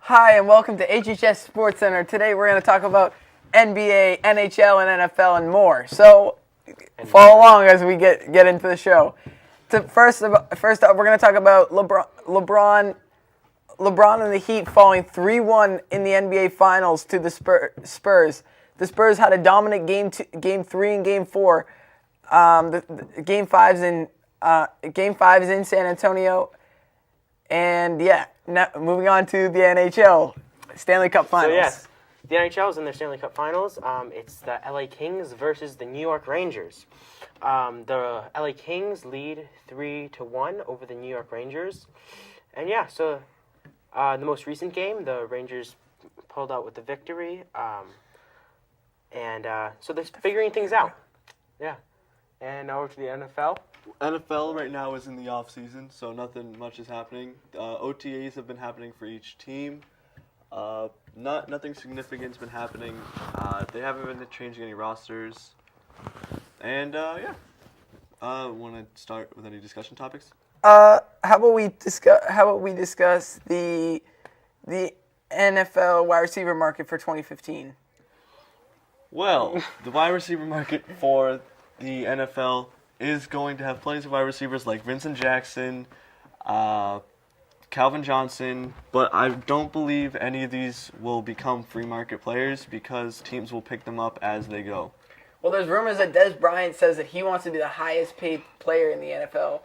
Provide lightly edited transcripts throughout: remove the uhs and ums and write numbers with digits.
Hi, and welcome to HHS Sports Center. Today we're going to talk about NBA, NHL, and NFL, and more. So follow along as we get into the show. First up, we're going to talk about LeBron and the Heat falling 3-1 in the NBA Finals to the Spurs. The Spurs had a dominant game 3 and game 4. Game 5's in San Antonio. And yeah, now moving on to the NHL Stanley Cup Finals. So yes, the NHL is in their Stanley Cup Finals. It's the LA Kings versus the New York Rangers. The LA Kings lead 3-1 over the New York Rangers. And yeah, so the most recent game, the Rangers pulled out with the victory. So they're figuring things out. Yeah. And now over to the NFL. NFL right now is in the off season, so nothing much is happening. OTAs have been happening for each team. Nothing significant's been happening. They haven't been changing any rosters. And want to start with any discussion topics? How about we discuss the NFL wide receiver market for 2015? Well, the wide receiver market for the NFL is going to have plenty of wide receivers like Vincent Jackson, Calvin Johnson, but I don't believe any of these will become free market players because teams will pick them up as they go. Well, there's rumors that Dez Bryant says that he wants to be the highest paid player in the NFL,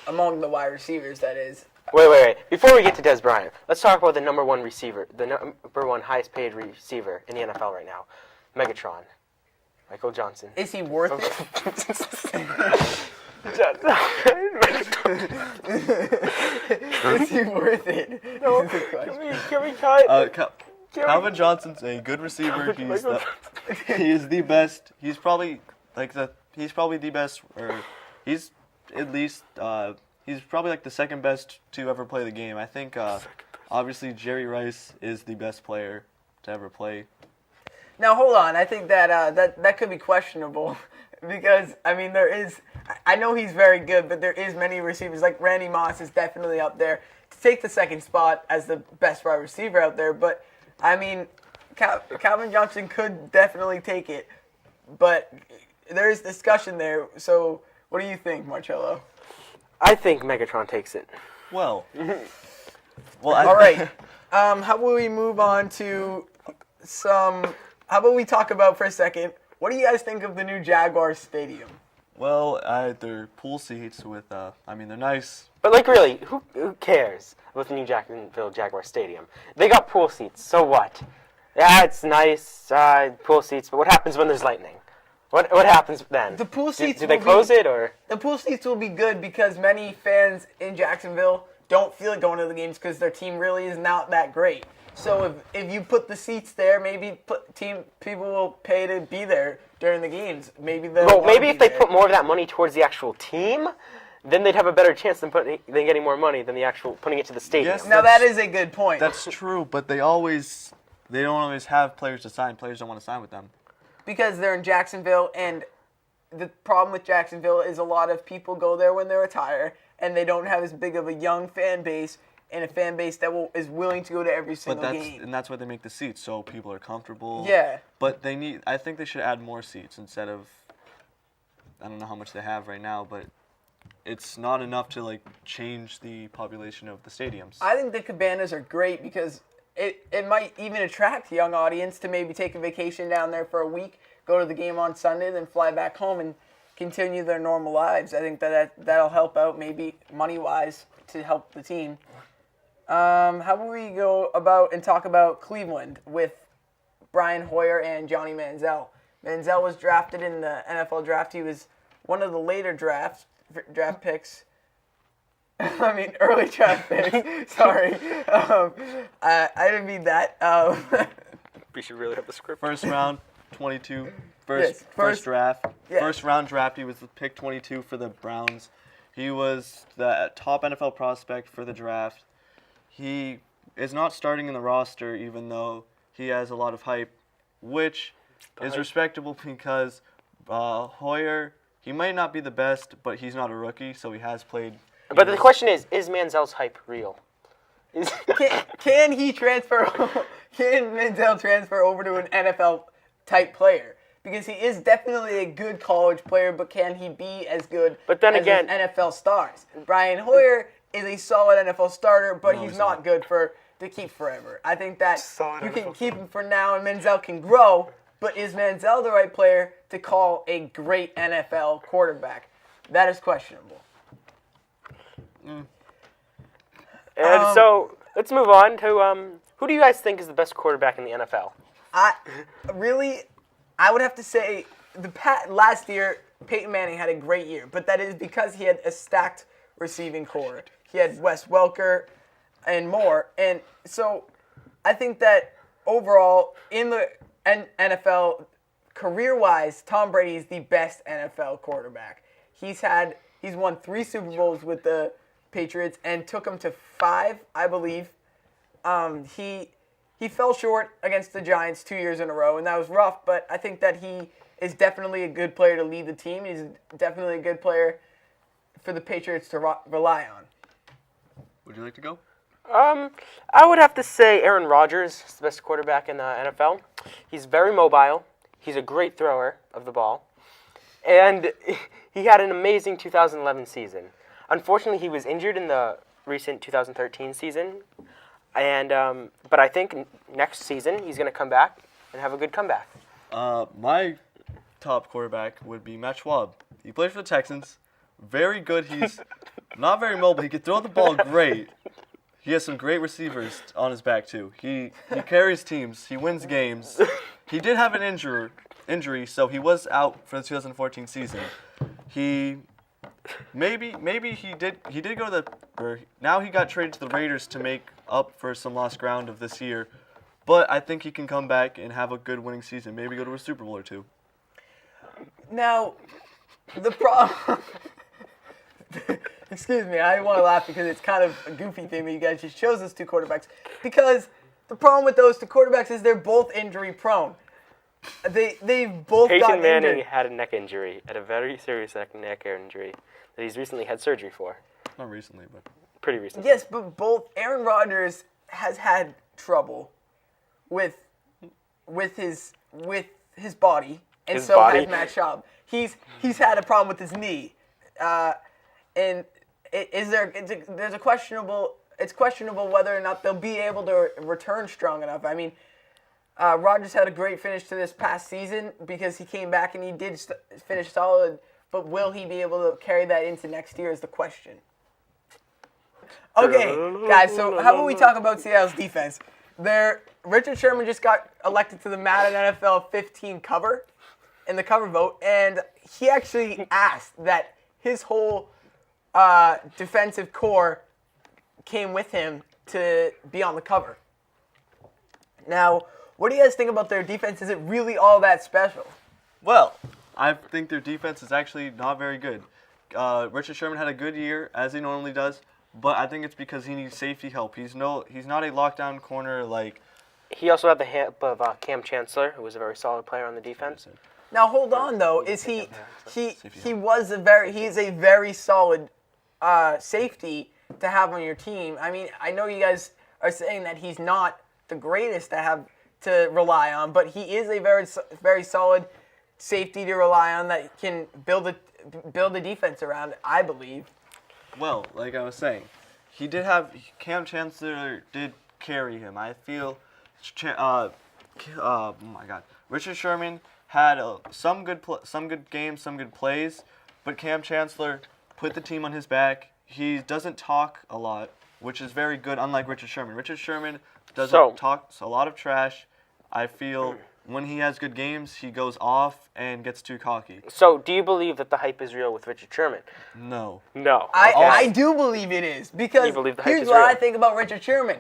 among the wide receivers, that is. Wait. Before we get to Dez Bryant, let's talk about the number one receiver, the number one highest paid receiver in the NFL right now, Megatron. Michael Johnson. Is he worth it? Is he worth it? No. Can we cut? Calvin Johnson's a good receiver. He is the best. He's probably the best, or he's at least he's probably like the second best to ever play the game. I think obviously Jerry Rice is the best player to ever play. Now hold on, I think that could be questionable because I know he's very good, but there is many receivers like Randy Moss is definitely up there to take the second spot as the best wide receiver out there. But I mean, Calvin Johnson could definitely take it, but there is discussion there. So what do you think, Marcello? I think Megatron takes it. Well, all right. How about we move on to How about we talk about for a second, what do you guys think of the new Jaguars Stadium? Well, they're pool seats with, they're nice. But like really, who cares about the new Jacksonville Jaguars Stadium? They got pool seats, so what? Yeah, it's nice, pool seats, but what happens when there's lightning? What happens then? The pool seats do they close it, or? The pool seats will be good because many fans in Jacksonville don't feel like going to the games because their team really is not that great. So if you put the seats there, maybe people will pay to be there during the games. Maybe if they put more of that money towards the actual team, then they'd have a better chance than getting more money than the actual putting it to the stadium. Yes, now that is a good point. That's true, but they don't always have players to sign. Players don't want to sign with them because they're in Jacksonville, and the problem with Jacksonville is a lot of people go there when they retire, and they don't have as big of a young fan base. And a fan base that is willing to go to every single game. And that's why they make the seats, so people are comfortable. Yeah. But I think they should add more seats instead of, I don't know how much they have right now, but it's not enough to change the population of the stadiums. I think the cabanas are great because it might even attract a young audience to maybe take a vacation down there for a week, go to the game on Sunday, then fly back home and continue their normal lives. I think that'll help out maybe money-wise to help the team. How about we go about and talk about Cleveland with Brian Hoyer and Johnny Manziel. Manziel was drafted in the NFL draft. He was one of the later draft picks. Early draft picks. Sorry. I didn't mean that. We should really have the script. First round, 22. First draft. Yeah. First round draft, he was pick 22 for the Browns. He was the top NFL prospect for the draft. He is not starting in the roster, even though he has a lot of hype, which is respectable because Hoyer, he might not be the best, but he's not a rookie, so he has played. But the question is Manziel's hype real? Can he transfer? Can Manziel transfer over to an NFL type player? Because he is definitely a good college player, but can he be as good But then as again- his NFL stars? Brian Hoyer is a solid NFL starter, but No, he's he's not not. good to keep forever. I think that Solid you can NFL keep him for now, and Manziel can grow. But is Manziel the right player to call a great NFL quarterback? That is questionable. And so let's move on to who do you guys think is the best quarterback in the NFL? I would have to say last year Peyton Manning had a great year, but that is because he had a stacked receiving core. He had Wes Welker and more, and so I think that overall in the NFL career-wise, Tom Brady is the best NFL quarterback. He's won 3 Super Bowls with the Patriots and took them to 5, I believe. He fell short against the Giants 2 years in a row, and that was rough, but I think that he is definitely a good player to lead the team. He's definitely a good player for the Patriots to rely on. Would you like to go? I would have to say Aaron Rodgers is the best quarterback in the NFL. He's very mobile. He's a great thrower of the ball. And he had an amazing 2011 season. Unfortunately, he was injured in the recent 2013 season. And but I think next season he's going to come back and have a good comeback. My top quarterback would be Matt Schwab. He plays for the Texans. Very good. He's not very mobile. He can throw the ball great. He has some great receivers on his back too. He carries teams. He wins games. He did have an injury, so he was out for the 2014 season. Maybe he did go to now he got traded to the Raiders to make up for some lost ground of this year. But I think he can come back and have a good winning season. Maybe go to a Super Bowl or 2. Now, the problem... Excuse me, I want to laugh because it's kind of a goofy thing that you guys just chose those 2 quarterbacks. Because the problem with those 2 quarterbacks is they're both injury prone. They've both Peyton gotten Manning injured. had a neck injury, a very serious neck injury that he's recently had surgery for. Not recently, but Pretty recently. Yes, but both Aaron Rodgers has had trouble with his body, and His so body? has Matt Schaub. He's had a problem with his knee, and there's a questionable. It's questionable whether or not they'll be able to return strong enough. I mean, Rodgers had a great finish to this past season because he came back and he did finish solid. But will he be able to carry that into next year is the question. Okay, guys, so how about we talk about Seattle's defense? Richard Sherman just got elected to the Madden NFL 15 cover, in the cover vote, and he actually asked that his whole defensive core came with him to be on the cover. Now, what do you guys think about their defense? Is it really all that special? well, I think their defense is actually not very good. Richard Sherman had a good year as he normally does, but I think it's because he needs safety help. He's not a lockdown corner like. He also had the help of Cam Chancellor, who was a very solid player on the defense. Now hold on though, is he is a very solid safety to have on your team. I mean, I know you guys are saying that he's not the greatest to have to rely on, but he is a very solid safety to rely on that can build a defense around, I believe. Well, like I was saying, he did have Cam Chancellor did carry him. I feel, oh my God, Richard Sherman had some good games, some good plays, but Cam Chancellor put the team on his back. He doesn't talk a lot, which is very good. Unlike Richard Sherman, Richard Sherman talks a lot of trash. I feel when he has good games, he goes off and gets too cocky. So, do you believe that the hype is real with Richard Sherman? No. No. I do believe it is because You believe the hype here's is what real. I think about Richard Sherman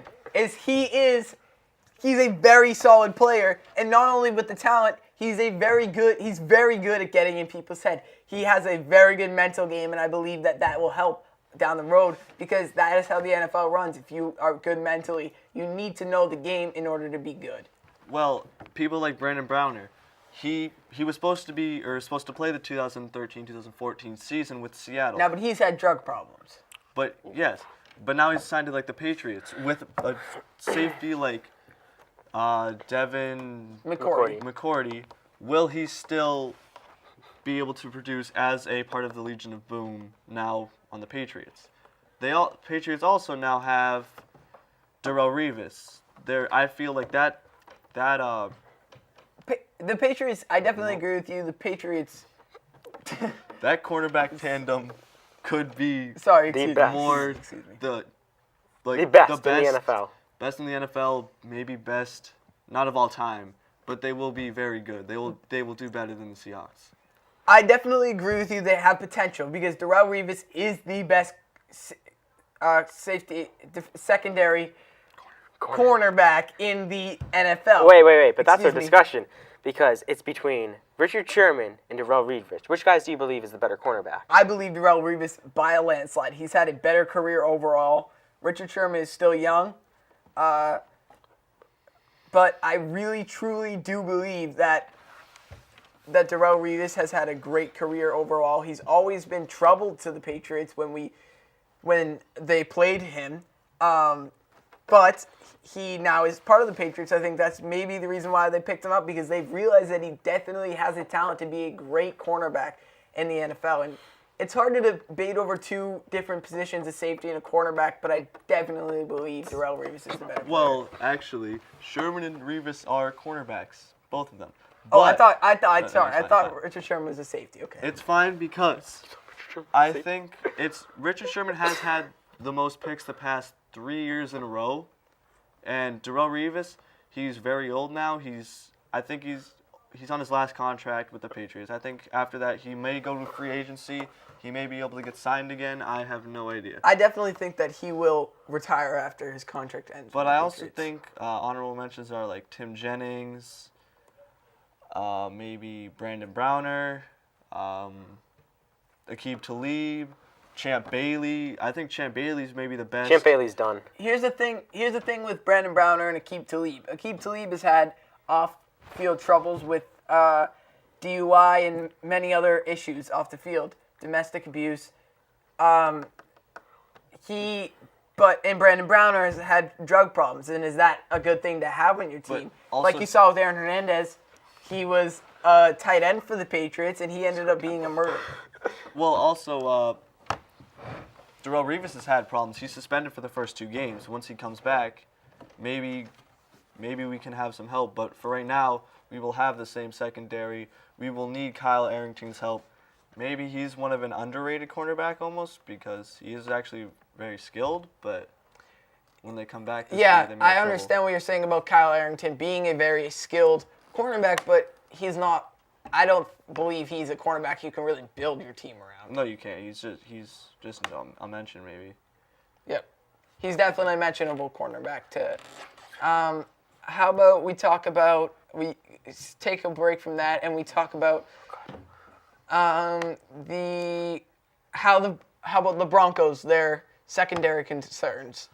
he's a very solid player, and not only with the talent, he's very good at getting in people's head. He has a very good mental game, and I believe that will help down the road because that is how the NFL runs. If you are good mentally, you need to know the game in order to be good. Well, people like Brandon Browner, he was supposed to play the 2013-2014 season with Seattle. Now, but he's had drug problems. But yes, but now he's signed to like the Patriots with a safety like Devin McCourty. McCourty. Will he still be able to produce as a part of the Legion of Boom now on the Patriots? Patriots also now have Darrelle Revis. I feel like that The Patriots, I definitely agree with you. The Patriots. that cornerback tandem could be Sorry, The excuse me. best. more Excuse me. the best in the NFL. Best in the NFL, maybe best, not of all time, but they will be very good. They will do better than the Seahawks. I definitely agree with you. They have potential because Darrelle Revis is the best secondary cornerback in the NFL. Wait. But that's our Excuse me. discussion because it's between Richard Sherman and Darrelle Revis. Which guys do you believe is the better cornerback? I believe Darrelle Revis by a landslide. He's had a better career overall. Richard Sherman is still young. But I really, truly do believe that Darrelle Revis has had a great career overall. He's always been trouble to the Patriots when they played him. But he now is part of the Patriots. I think that's maybe the reason why they picked him up, because they've realized that he definitely has the talent to be a great cornerback in the NFL. And it's hard to debate over two different positions, a safety and a cornerback, but I definitely believe Darrelle Revis is the better player. Well, actually, Sherman and Revis are cornerbacks, both of them. Oh, But I thought it's fine. Richard Sherman was a safety. Okay. it's fine because I think Richard Sherman has had the most picks the past 3 years in a row, and Darrelle Revis, he's very old now. I think he's on his last contract with the Patriots. I think after that he may go to free agency. He may be able to get signed again. I have no idea. I definitely think that he will retire after his contract ends. But with the I also Patriots. think honorable mentions are like Tim Jennings, maybe Brandon Browner, Aqib Talib, Champ Bailey. I think Champ Bailey's maybe the best. Champ Bailey's done. Here's the thing with Brandon Browner and Aqib Talib. Aqib Talib has had off-field troubles with DUI and many other issues off the field, domestic abuse. And Brandon Browner has had drug problems, and is that a good thing to have on your team? also- Like you saw with Aaron Hernandez, he was a tight end for the Patriots, and he ended up being a murderer. Well, also, Darrelle Revis has had problems. He's suspended for the first 2 games. Once he comes back, maybe we can have some help. But for right now, we will have the same secondary. We will need Kyle Arrington's help. Maybe he's one of an underrated cornerback almost, because he is actually very skilled. But when they come back this year, they may I have understand what you're saying about Kyle Arrington being a very skilled cornerback, but he's not. I don't believe he's a cornerback you can really build your team around. trouble. No, you can't. He's just a mention maybe. Yep. He's definitely a mentionable cornerback to. How about we take a break from that and we talk about how about the Broncos, their secondary concerns,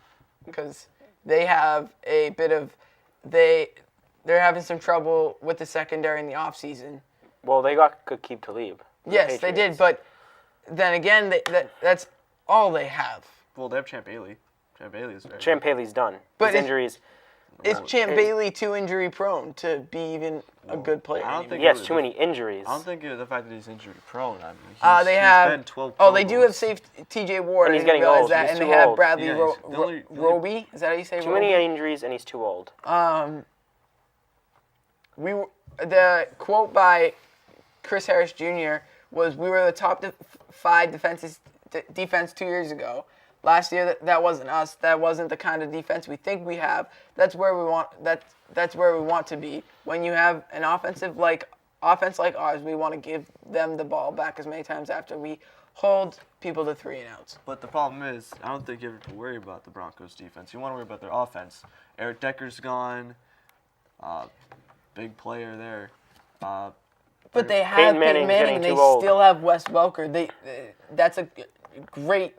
because they have a bit of they're having some trouble with the secondary in the offseason. Well, they got Aqib Talib. Yes, they did, but then again, that's all they have. Well, they have Champ Bailey. Champ Bailey is very Champ Bailey's done. But His injuries. Is Champ Bailey too injury prone to be even a good player? I don't anymore? think He has too many injuries. I don't think the fact that he's injury prone. I mean, They he's have. been 12 Oh, Pro they do Bowls. have safety T.J. Ward. And I he's didn't getting realize old. that, He's and too they have old. Bradley Yeah, he's- the only- Roby. Is that how you say? Too Roby? many injuries, and he's too old. The quote by Chris Harris Jr. was, "We were the top 5 defense 2 years ago. Last year, that wasn't us. That wasn't the kind of defense we think we have. That's where we want. That's where we want to be. When you have an offense like ours, we want to give them the ball back as many times after we hold people to 3 and outs." But the problem is, I don't think you have to worry about the Broncos' defense. You want to worry about their offense. Eric Decker's gone. Big player there. But they have Peyton Peyton Manning's Manning, getting and they too old. still have Wes Welker. That's a great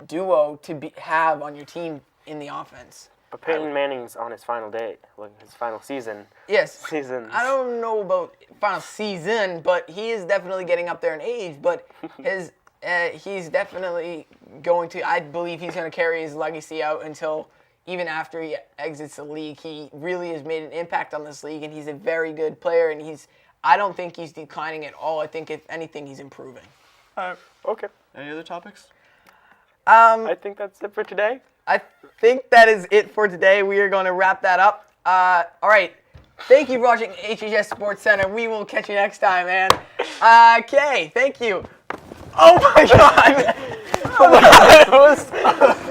duo to have on your team in the offense. But Peyton Manning's on his final day, like his final season. Yes. Seasons. I don't know about final season, but he is definitely getting up there in age. But his he's definitely going to. I believe he's going to carry his legacy out until even after he exits the league. He really has made an impact on this league, and he's a very good player. And I don't think he's declining at all. I think if anything, he's improving. Okay. Any other topics? I think that's it for today. I think that is it for today. We are going to wrap that up. All right. Thank you for watching HHS Sports Center. We will catch you next time, man. Okay, thank you. Oh my God! That was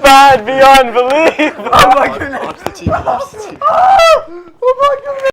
bad beyond belief. Oh my goodness! Watch the TV. Watch the TV. Oh my goodness!